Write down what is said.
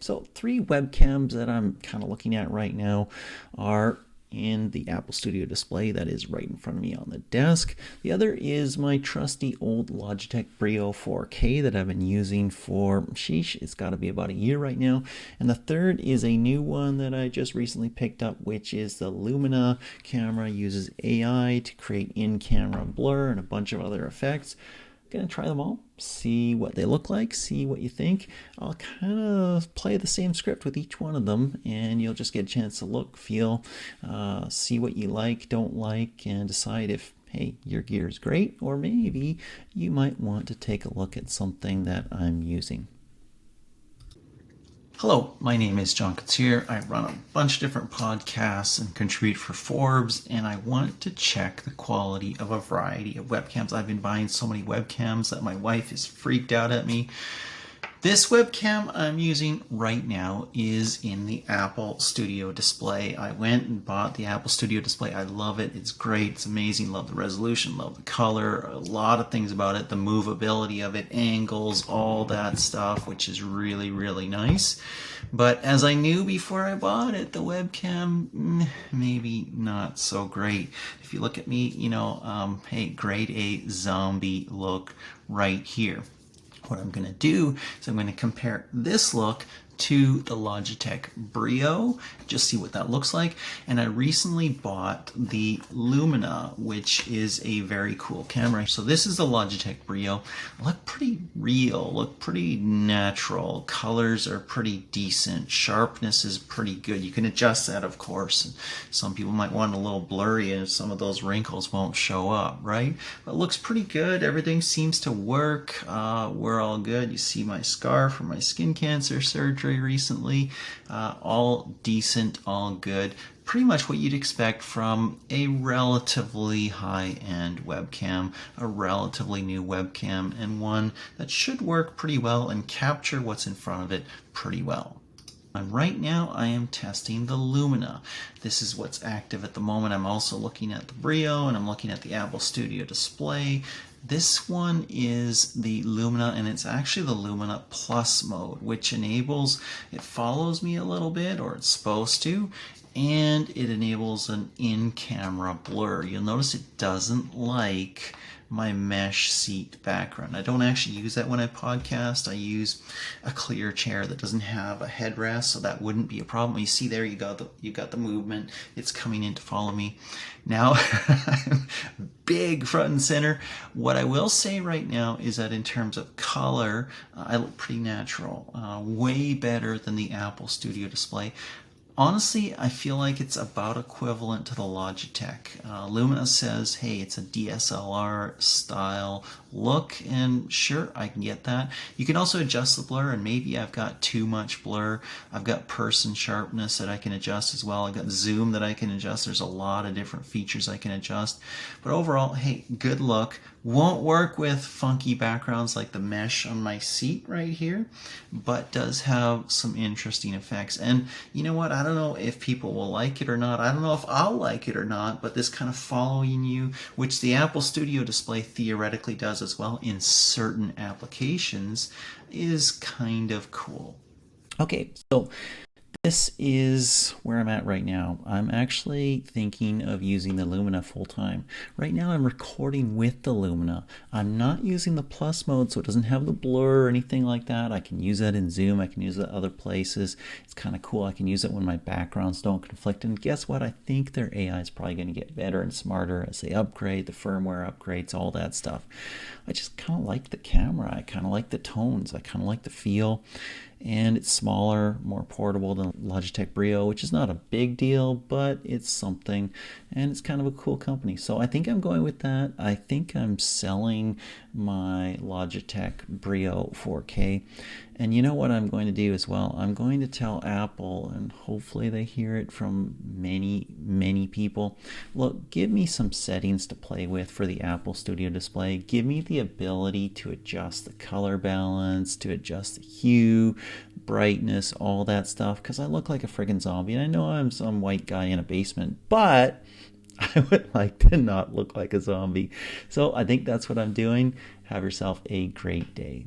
So 3 webcams that I'm kind of looking at right now are in the Apple Studio display that is right in front of me on the desk. The other is my trusty old Logitech Brio 4K that I've been using for, sheesh, it's got to be about a year right now. And the third is a new one that I just recently picked up, which is the Lumina camera. Uses AI to create in-camera blur and a bunch of other effects. Gonna try them all, see what they look like, see what you think. I'll kind of play the same script with each one of them, and you'll just get a chance to look, feel, see what you like, don't like, and decide if, hey, your gear is great, or maybe you might want to take a look at something that I'm using. Hello, my name is John Koetsier. I run a bunch of different podcasts and contribute for Forbes, and I want to check the quality of a variety of webcams. I've been buying so many webcams that my wife is freaked out at me. This webcam I'm using right now is in the Apple Studio display. I went and bought the Apple Studio display. I love it. It's great. It's amazing. Love the resolution, love the color, a lot of things about it, the movability of it, angles, all that stuff, which is really, really nice. But as I knew before I bought it, the webcam, maybe not so great. If you look at me, hey, grade A zombie look right here. What I'm going to do is I'm going to compare this look to the Logitech Brio, just see what that looks like. And I recently bought the Lumina, which is a very cool camera. So this is the Logitech Brio. Look pretty real, look pretty natural. Colors are pretty decent. Sharpness is pretty good. You can adjust that, of course. Some people might want a little blurry and some of those wrinkles won't show up, right? But it looks pretty good. Everything seems to work. We're all good. You see my scar from my skin cancer surgery recently. All decent, all good. Pretty much what you'd expect from a relatively high-end webcam, a relatively new webcam, and one that should work pretty well and capture what's in front of it pretty well. And right now I am testing the Lumina. This is what's active at the moment. I'm also looking at the Brio and I'm looking at the Apple Studio display. This one is the Lumina, and it's actually the Lumina Plus mode, which enables, it follows me a little bit, or it's supposed to, and it enables an in-camera blur. You'll notice it doesn't like my mesh seat background. I don't actually use that when I podcast. I use a clear chair that doesn't have a headrest, so that wouldn't be a problem. You see there, you got the movement. It's coming in to follow me. Now, I'm big front and center. What I will say right now is that in terms of color, I look pretty natural, way better than the Apple Studio display. Honestly, I feel like it's about equivalent to the Logitech. Lumina says, hey, it's a DSLR style look, and sure, I can get that. You can also adjust the blur, and maybe I've got too much blur. I've got person sharpness that I can adjust as well. I've got zoom that I can adjust. There's a lot of different features I can adjust. But overall, hey, good look. Won't work with funky backgrounds like the mesh on my seat right here, but does have some interesting effects. And you know what? I don't know if people will like it or not. I don't know if I'll like it or not, but this kind of following you, which the Apple Studio display theoretically does as well in certain applications, is kind of cool. Okay, so this is where I'm at right now. I'm actually thinking of using the Lumina full time. Right now I'm recording with the Lumina. I'm not using the plus mode, so it doesn't have the blur or anything like that. I can use that in Zoom. I can use it other places. It's kind of cool. I can use it when my backgrounds don't conflict. And guess what? I think their AI is probably going to get better and smarter as they upgrade, the firmware upgrades, all that stuff. I just kind of like the camera. I kind of like the tones. I kind of like the feel. And it's smaller, more portable than Logitech Brio, which is not a big deal, but it's something, and it's kind of a cool company. So I think I'm going with that. I think I'm selling my Logitech Brio 4K. And you know what I'm going to do as well? I'm going to tell Apple, and hopefully they hear it from many, many people. Look, give me some settings to play with for the Apple Studio display. Give me the ability to adjust the color balance, to adjust the hue, brightness, all that stuff, because I look like a friggin' zombie. And I know I'm some white guy in a basement, but I would like to not look like a zombie. So I think that's what I'm doing. Have yourself a great day.